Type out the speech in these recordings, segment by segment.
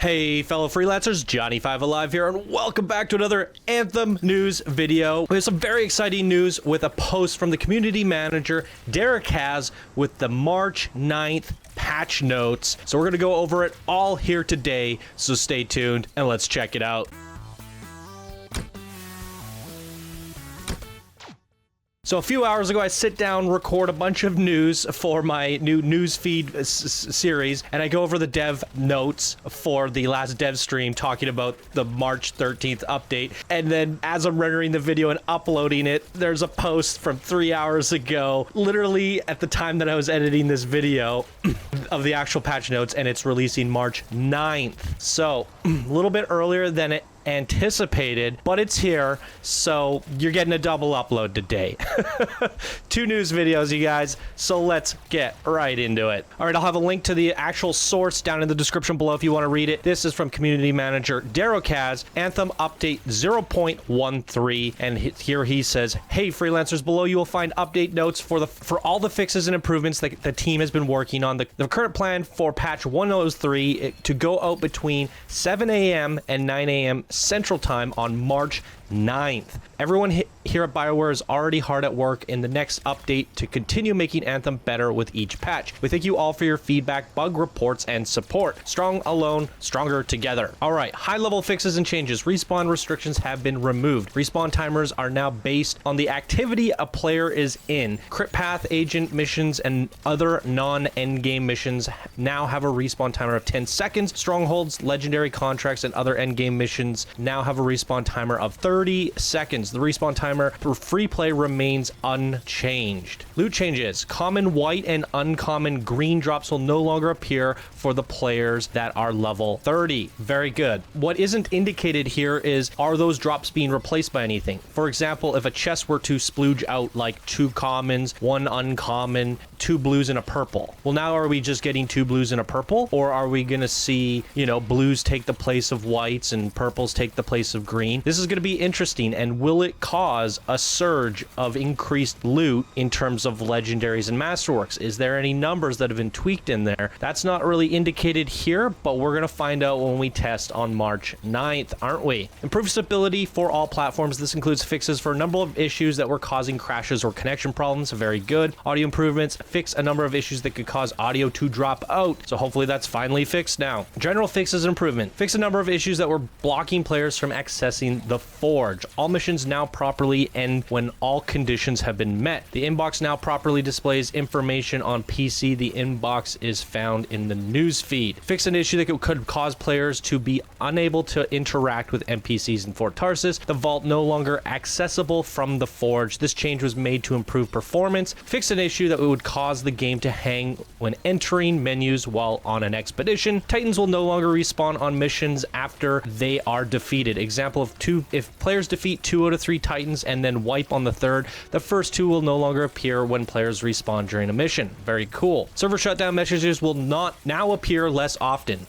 Hey fellow freelancers, Johnny5 Alive here, and welcome back to another Anthem news video. We have some very exciting news with a post from the community manager, Derek has, with the March 9th patch notes. So we're going to go over it all here today, so stay tuned and let's check it out. So a few hours ago, I sit down, record a bunch of news for my new newsfeed series, and I go over the dev notes for the last dev stream talking about the March 13th update. And then as I'm rendering the video and uploading it, there's a post from 3 hours ago, literally at the time that I was editing this video of the actual patch notes, and it's releasing March 9th. So a little bit earlier than it anticipated, but it's here, so you're getting a double upload today. 2 news videos, you guys, so let's get right into it. All right, I'll have a link to the actual source down in the description below if you want to read it. This is from community manager Derek has, Anthem update 0.13, and here he says, hey freelancers, below you will find update notes for all the fixes and improvements that the team has been working on. The current plan for patch 103 to go out between 7 a.m. and 9 a.m. Central Time on March 9th. Everyone here at Bioware is already hard at work in the next update to continue making Anthem better with each patch. We thank you all for your feedback, bug reports, and support. Strong alone, stronger together. All right, high-level fixes and changes. Respawn restrictions have been removed. Respawn timers are now based on the activity a player is in. Crit path, agent missions, and other non-endgame missions now have a respawn timer of 10 seconds. Strongholds, legendary contracts, and other endgame missions now have a respawn timer of 30 seconds. The respawn timer for free play remains unchanged. Loot changes. Common white and uncommon green drops will no longer appear for the players that are level 30. Very good. What isn't indicated here is, are those drops being replaced by anything? For example, if a chest were to splooge out like 2 commons, 1 uncommon, 2 blues and a purple. Well, now are we just getting 2 blues and a purple? Or are we going to see, you know, blues take the place of whites and purples take the place of green? This is going to be interesting, and will it cause a surge of increased loot in terms of legendaries and masterworks? Is there any numbers that have been tweaked in there? That's not really indicated here, but we're going to find out when we test on March 9th, aren't we? Improved stability for all platforms. This includes fixes for a number of issues that were causing crashes or connection problems. Very good. Audio improvements. Fix a number of issues that could cause audio to drop out. So hopefully that's finally fixed now. General fixes and improvement. Fix a number of issues that were blocking players from accessing the Forge. All missions now properly end when all conditions have been met. The inbox now properly displays information on PC. The inbox is found in the news feed. Fix an issue that could cause players to be unable to interact with NPCs in Fort Tarsis. The vault no longer accessible from the Forge. This change was made to improve performance. Fix an issue that would cause the game to hang when entering menus while on an expedition. Titans will no longer respawn on missions after they are defeated. Example of if players defeat 2 out of 3 Titans and then wipe on the 3rd, the first 2 will no longer appear when players respawn during a mission. Very cool. Server shutdown messages will not now appear less often.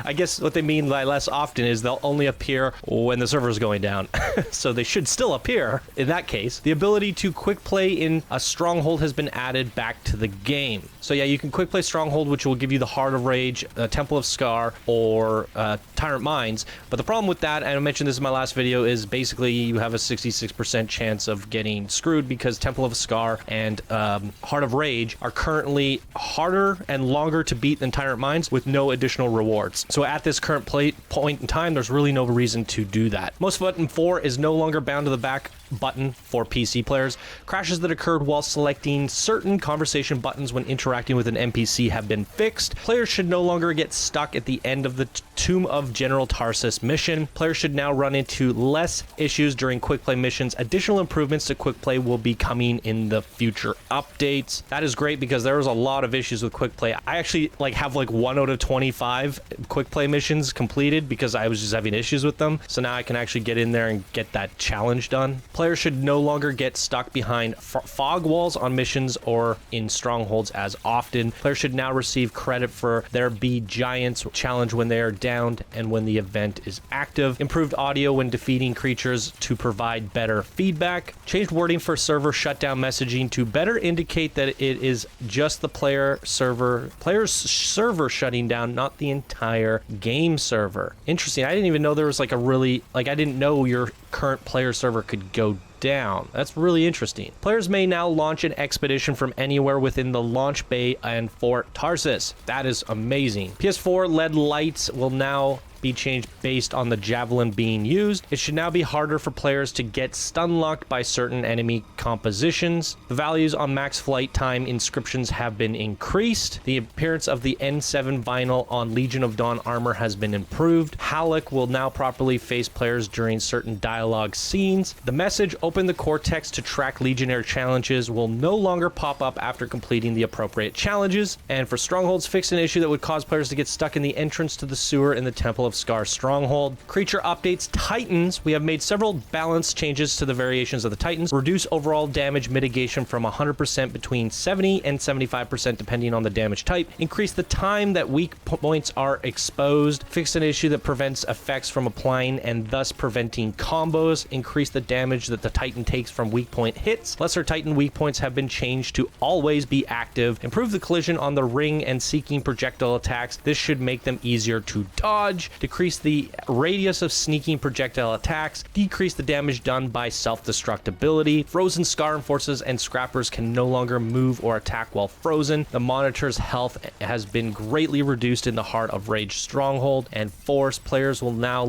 I guess what they mean by less often is they'll only appear when the server's going down. So they should still appear in that case. The ability to quick play in a Stronghold has been added back to the game. So yeah, you can quick play Stronghold, which will give you the Heart of Rage, Temple of Scar, or Tyrant Mines. But the problem with that, and I mentioned this in my last video, is basically you have a 66% chance of getting screwed because Temple of Scar and Heart of Rage are currently harder and longer to beat than Tyrant Mines with no additional rewards. So at this current point in time, there's really no reason to do that. Most button 4 is no longer bound to the back button for PC players. Crashes that occurred while selecting certain conversation buttons when interacting with an NPC have been fixed. Players should no longer get stuck at the end of the Tomb of General Tarsis mission. Players should now run into less issues during quick play missions. Additional improvements to quick play will be coming in the future updates. That is great because there was a lot of issues with quick play. I actually have 1 out of 25 quick play missions completed because I was just having issues with them. So now I can actually get in there and get that challenge done. Players should no longer get stuck behind fog walls on missions or in strongholds as often. Players should now receive credit for their Be Giants challenge when they are downed and when the event is active. Improved audio when defeating creatures to provide better feedback. Changed wording for server shutdown messaging to better indicate that it is just the player's server shutting down, not the entire game server. Interesting. I didn't even know there was like I didn't know your current player server could go down. That's really interesting. Players may now launch an expedition from anywhere within the launch bay and Fort Tarsus. That is amazing. PS4 LED lights will now be changed based on the javelin being used. It should now be harder for players to get stun locked by certain enemy compositions. The values on max flight time inscriptions have been increased. The appearance of the N7 vinyl on Legion of Dawn armor has been improved. Halleck will now properly face players during certain dialogue scenes. The message "Open the Cortex to track Legionnaire challenges" will no longer pop up after completing the appropriate challenges. And for Strongholds, fix an issue that would cause players to get stuck in the entrance to the sewer in the Temple of Scar Stronghold. Creature updates. Titans. We have made several balance changes to the variations of the Titans. Reduce overall damage mitigation from 100% between 70 and 75% depending on the damage type. Increase the time that weak points are exposed. Fix an issue that prevents effects from applying and thus preventing combos. Increase the damage that the Titan takes from weak point hits. Lesser Titan weak points have been changed to always be active. Improve the collision on the ring and seeking projectile attacks. This should make them easier to dodge. Decrease the radius of sneaking projectile attacks. Decrease the damage done by self-destructibility. Frozen Scar Enforcers and Scrappers can no longer move or attack while frozen. The Monitor's health has been greatly reduced in the Heart of Rage Stronghold. And Force players will now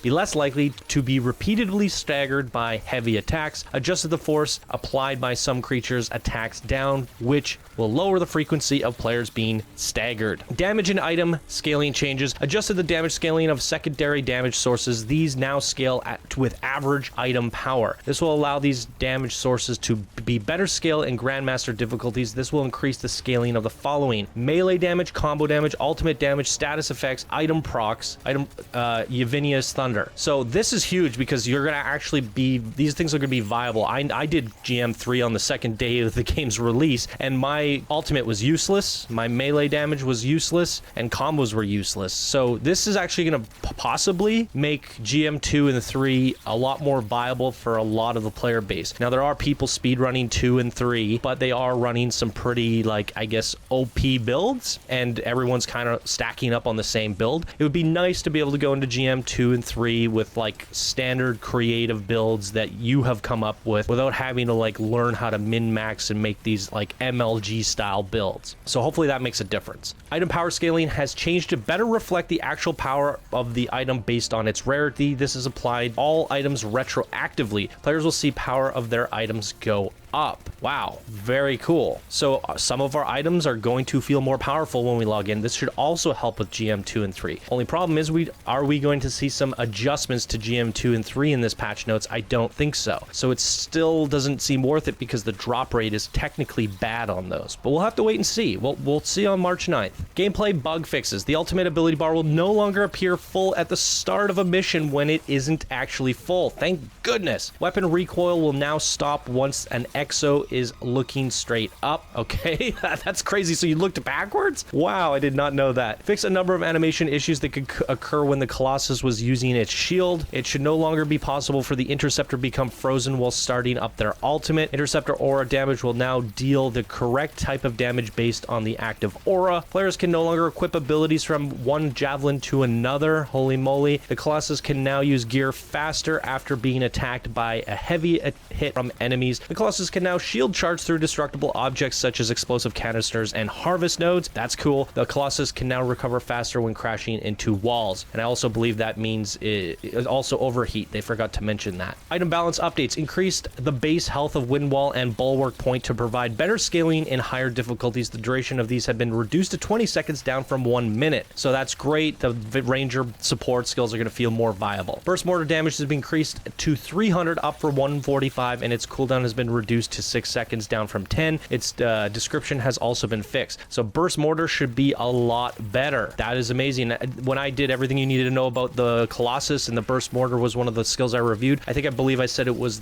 be less likely to be repeatedly staggered by heavy attacks. Adjusted the force applied by some creatures' attacks down, which will lower the frequency of players being staggered. Damage and item scaling changes. Adjusted the damage scaling of secondary damage sources. These now scale with average item power. This will allow these damage sources to be better scaled in Grandmaster difficulties. This will increase the scaling of the following: melee damage, combo damage, ultimate damage, status effects, item procs, Yevinia's Thunder. So this is huge because you're going to actually these things are going to be viable. I did GM3 on the second day of the game's release, and my ultimate was useless, my melee damage was useless, and combos were useless. So this is actually going to possibly make GM2 and 3 a lot more viable for a lot of the player base. Now, there are people speedrunning 2 and 3, but they are running some pretty, I guess, OP builds, and everyone's kind of stacking up on the same build. It would be nice to be able to go into GM2 and 3 with, standard creative builds that you have come up with without having to, learn how to min-max and make these, MLG-style builds. So hopefully that makes a difference. Item power scaling has changed to better reflect the actual power of the item based on its rarity. This is applied all items retroactively. Players will see power of their items go up. Wow, very cool. So some of our items are going to feel more powerful when we log in. This should also help with GM2 and 3. Only problem is, are we going to see some adjustments to GM2 and 3 in this patch notes? I don't think so. So it still doesn't seem worth it because the drop rate is technically bad on those. But we'll have to wait and see. We'll see on March 9th. Gameplay bug fixes. The ultimate ability bar will no longer appear full at the start of a mission when it isn't actually full. Thank goodness. Weapon recoil will now stop once an EXO is looking straight up. Okay, that's crazy. So you looked backwards? Wow, I did not know that. Fix a number of animation issues that could occur when the Colossus was using its shield. It should no longer be possible for the Interceptor to become frozen while starting up their ultimate. Interceptor aura damage will now deal the correct type of damage based on the active aura. Players can no longer equip abilities from one javelin to another. Holy moly. The Colossus can now use gear faster after being attacked by a heavy hit from enemies. The Colossus can now shield charge through destructible objects such as explosive canisters and harvest nodes. That's cool. The Colossus can now recover faster when crashing into walls. And I also believe that means it also overheat. They forgot to mention that. Item balance updates increased the base health of Wind Wall and Bulwark Point to provide better scaling in higher difficulties. The duration of these had been reduced to 20 seconds down from 1 minute. So that's great. The Ranger support skills are going to feel more viable. Burst mortar damage has been increased to 300 up for 145, and its cooldown has been reduced reduced to 6 seconds, down from 10. Its description has also been fixed. So burst mortar should be a lot better. That is amazing. When I did everything you needed to know about the Colossus, and the burst mortar was one of the skills I reviewed, I believe I said it was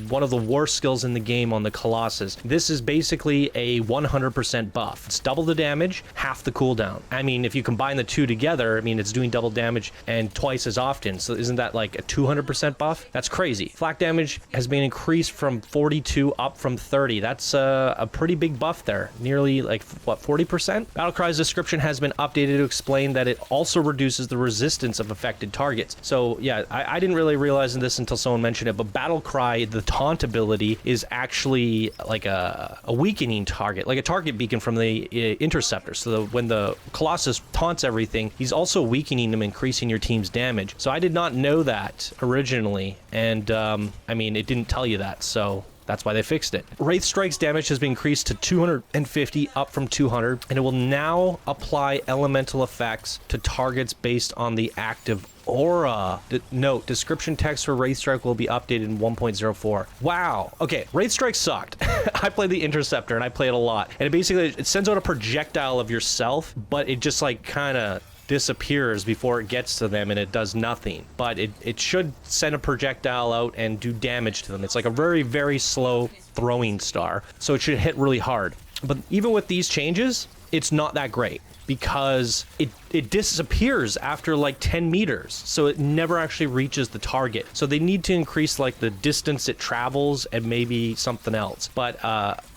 one of the worst skills in the game on the Colossus. This is basically a 100% buff. It's double the damage, half the cooldown. I mean, if you combine the two together, I mean, it's doing double damage and twice as often. So isn't that like a 200% buff? That's crazy. Flak damage has been increased from 42 up from 30. That's a pretty big buff there. Nearly like, what, 40%? Battlecry's description has been updated to explain that it also reduces the resistance of affected targets. So yeah, I didn't really realize this until someone mentioned it, but Battlecry, the taunt ability, is actually like a weakening target, like a target beacon from the Interceptor. So when the Colossus taunts everything, he's also weakening them, increasing your team's damage. So I did not know that originally, and I mean, it didn't tell you that, so that's why they fixed it. Wraith Strike's damage has been increased to 250, up from 200, and it will now apply elemental effects to targets based on the active aura. Note, description text for Wraith Strike will be updated in 1.04. Wow. Okay, Wraith Strike sucked. I played the Interceptor, and I played a lot. And it sends out a projectile of yourself, but it just like kind of disappears before it gets to them, and it does nothing. But it should send a projectile out and do damage to them. It's like a very, very slow throwing star, so it should hit really hard. But even with these changes, it's not that great, because it disappears after like 10 meters, so it never actually reaches the target. So they need to increase like the distance it travels and maybe something else. But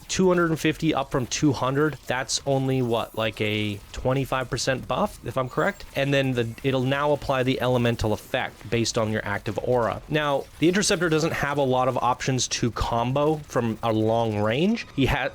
250 up from 200, that's only what, like a 25% buff, if I'm correct? And then it'll now apply the elemental effect based on your active aura. Now, the Interceptor doesn't have a lot of options to combo from a long range.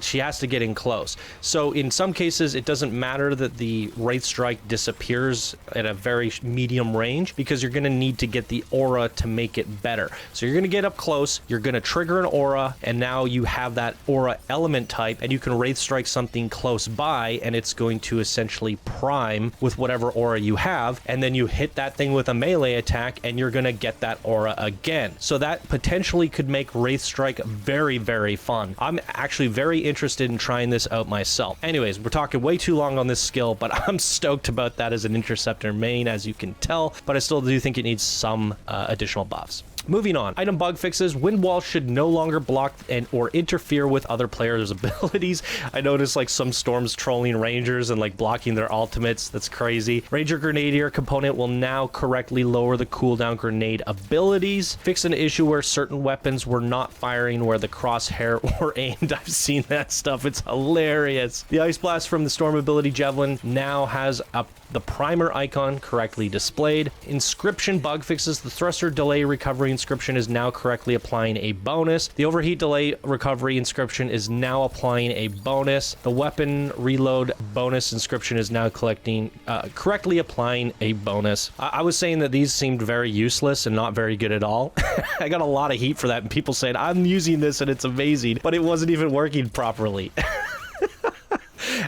She has to get in close. So in some cases, it doesn't matter that the Wraith Strike disappears at a very medium range, because you're gonna need to get the aura to make it better. So you're gonna get up close, you're gonna trigger an aura, and now you have that aura element type, and you can Wraith Strike something close by, and it's going to essentially prime with whatever aura you have, and then you hit that thing with a melee attack, and you're gonna get that aura again. So that potentially could make Wraith Strike very, very fun. I'm actually very interested in trying this out myself. Anyways, we're talking way too long on this skill, but I'm stoked about that as an Interceptor main, as you can tell, but I still do think it needs some additional buffs. Moving on, item bug fixes. Wind wall should no longer block or interfere with other players' abilities. I noticed like some storms trolling rangers and like blocking their ultimates. That's crazy. Ranger Grenadier component will now correctly lower the cooldown grenade abilities. Fix an issue where certain weapons were not firing where the crosshair were aimed. I've seen that stuff. It's hilarious. The Ice Blast from the Storm ability Javelin now has the primer icon correctly displayed. Inscription bug fixes. The thruster delay recovery inscription is now correctly applying a bonus. The overheat delay recovery inscription is now applying a bonus. The weapon reload bonus inscription is now correctly applying a bonus. I was saying that these seemed very useless and not very good at all. I got a lot of heat for that, and people saying I'm using this and it's amazing, but it wasn't even working properly.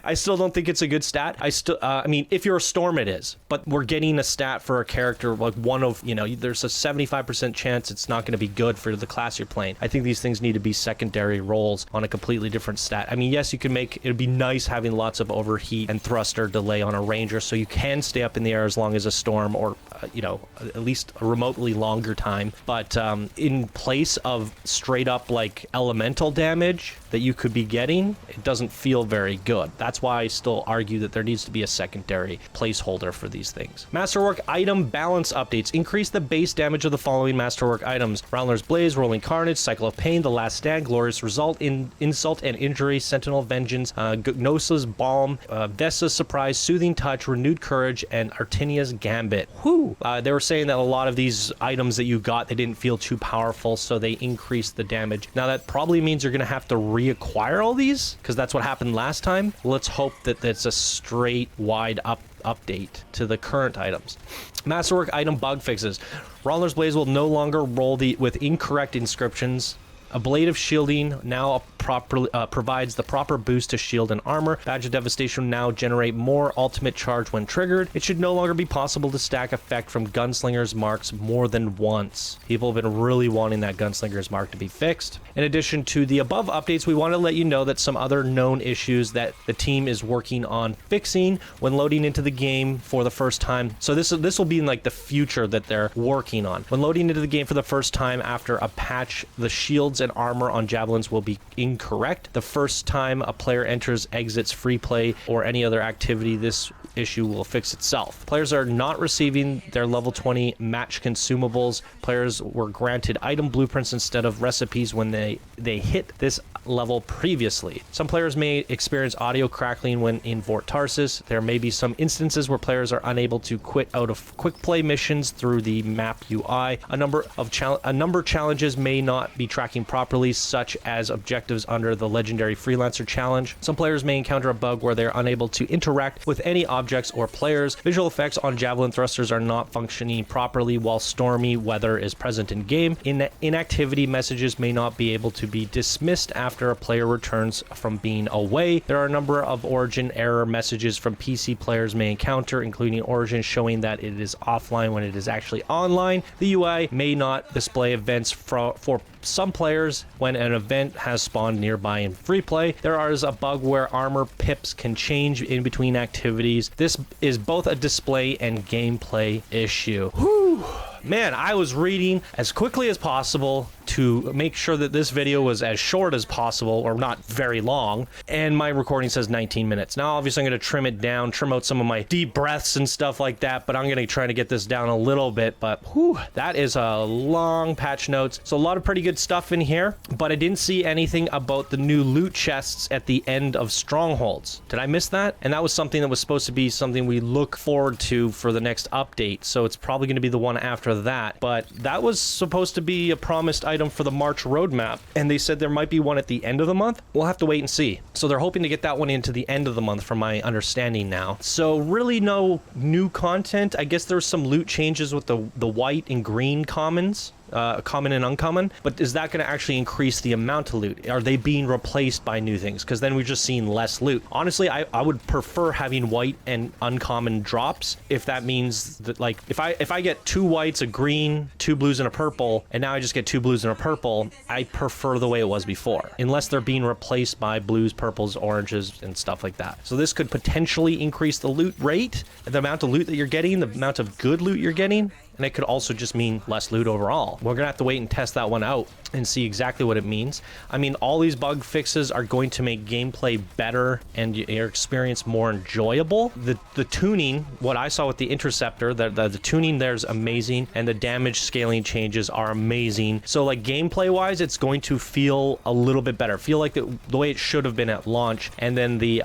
I still don't think it's a good stat. I mean, if you're a Storm, it is. But we're getting a stat for a character like one of, there's a 75% chance it's not going to be good for the class you're playing. I think these things need to be secondary roles on a completely different stat. I mean, yes, you can it'd be nice having lots of overheat and thruster delay on a Ranger, so you can stay up in the air as long as a Storm, or, at least a remotely longer time. But in place of straight up like elemental damage that you could be getting, it doesn't feel very good. That's why I still argue that there needs to be a secondary placeholder for these things. Masterwork item balance updates. Increase the base damage of the following Masterwork items: Roundler's Blaze, Rolling Carnage, Cycle of Pain, The Last Stand, Glorious Result, Insult and Injury, Sentinel Vengeance, Gnosa's Balm, Vesta's Surprise, Soothing Touch, Renewed Courage, and Artinia's Gambit. Whew! They were saying that a lot of these items that you got, they didn't feel too powerful, so they increased the damage. Now that probably means you're going to have to reacquire all these, because that's what happened last time. Let's hope that that's a straight wide update to the current items. Masterwork item bug fixes. Rollers Blaze will no longer roll with incorrect inscriptions. A blade of shielding now provides the proper boost to shield and armor. Badge of Devastation now generate more ultimate charge when triggered. It should no longer be possible to stack effect from Gunslinger's marks more than once. People have been really wanting that Gunslinger's mark to be fixed. In addition to the above updates, we want to let you know that some other known issues that the team is working on fixing when loading into the game for the first time. So this will be in like the future that they're working on. When loading into the game for the first time after a patch, the shields and armor on javelins will be incorrect. The first time a player enters, exits free play, or any other activity, this issue will fix itself. Players are not receiving their level 20 match consumables. Players were granted item blueprints instead of recipes when they hit this level previously. Some players may experience audio crackling when in Fort Tarsis. There may be some instances where players are unable to quit out of quick play missions through the map UI. A number of challenges may not be tracking properly, such as objectives under the Legendary Freelancer Challenge. Some players may encounter a bug where they're unable to interact with any objects or players. Visual effects on javelin thrusters are not functioning properly while stormy weather is present in game. Inactivity messages may not be able to be dismissed after a player returns from being away. There are a number of origin error messages from PC players may encounter, including origin showing that it is offline when it is actually online. The UI may not display events for some players when an event has spawned nearby in free play. There is a bug where armor pips can change in between activities. This is both a display and gameplay issue. Whew. Man, I was reading as quickly as possible to make sure that this video was as short as possible, or not very long, and my recording says 19 minutes. Now, obviously, I'm going to trim it down, trim out some of my deep breaths and stuff like that, but I'm going to try to get this down a little bit, but whew, that is a long patch notes. So a lot of pretty good stuff in here, but I didn't see anything about the new loot chests at the end of Strongholds. Did I miss that? And that was something that was supposed to be something we look forward to for the next update, so it's probably going to be the one after that, but that was supposed to be a promised item for the March roadmap, and they said there might be one at the end of the month. We'll have to wait and see. So they're hoping to get that one into the end of the month from my understanding now. So really no new content. I guess there's some loot changes with the white and green commons. Common and uncommon, but is that going to actually increase the amount of loot? Are they being replaced by new things? Because then we're just seeing less loot. Honestly, I would prefer having white and uncommon drops, if that means that, like, if I get 2 whites, a green, 2 blues, and a purple, and now I just get 2 blues and a purple, I prefer the way it was before, unless they're being replaced by blues, purples, oranges, and stuff like that. So this could potentially increase the loot rate, the amount of loot that you're getting, the amount of good loot you're getting, and it could also just mean less loot overall. We're gonna have to wait and test that one out and see exactly what it means. I mean, all these bug fixes are going to make gameplay better and your experience more enjoyable. The tuning, what I saw with the Interceptor, the tuning there's amazing, and the damage scaling changes are amazing. So like gameplay wise, it's going to feel a little bit better. Feel like the way it should have been at launch. And then the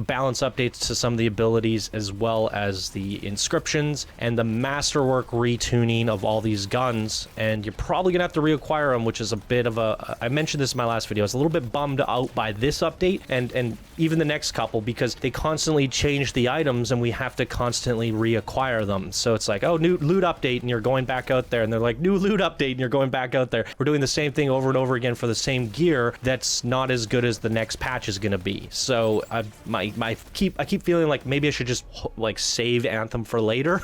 balance updates to some of the abilities, as well as the inscriptions and the Masterwork retuning of all these guns. And you're probably gonna have to reacquire them, which is a bit of a, I mentioned this in my last video, I was a little bit bummed out by this update and even the next couple, because they constantly change the items and we have to constantly reacquire them. So it's like, oh, new loot update, and you're going back out there, and they're like, new loot update, and you're going back out there. We're doing the same thing over and over again for the same gear that's not as good as the next patch is gonna be. So I keep feeling like maybe I should just like save Anthem for later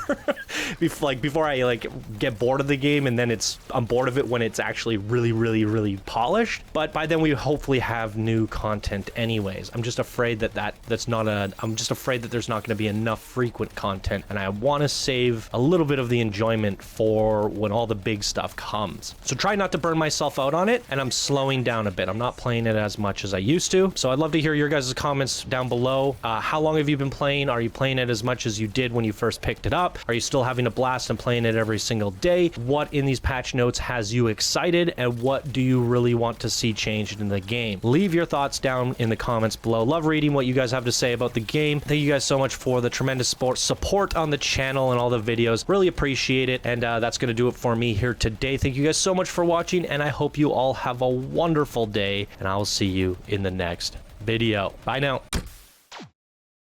before I like get bored of the game, and then I'm bored of it when it's actually really polished. But by then we hopefully have new content anyways. I'm just afraid that there's not going to be enough frequent content, and I want to save a little bit of the enjoyment for when all the big stuff comes. So try not to burn myself out on it, and I'm slowing down a bit. I'm not playing it as much as I used to. So I'd love to hear your guys' comments down below. How long have you been playing? Are you playing it as much as you did when you first picked it up? Are you still having a blast and playing it every single day? What in these patch notes has you excited, and what do you really want to see changed in the game? Leave your thoughts down in the comments below. Love reading what you guys have to say about the game. Thank you guys so much for the tremendous support on the channel and all the videos. Really appreciate it. And that's going to do it for me here today. Thank you guys so much for watching, and I hope you all have a wonderful day, and I will see you in the next video. Bye now.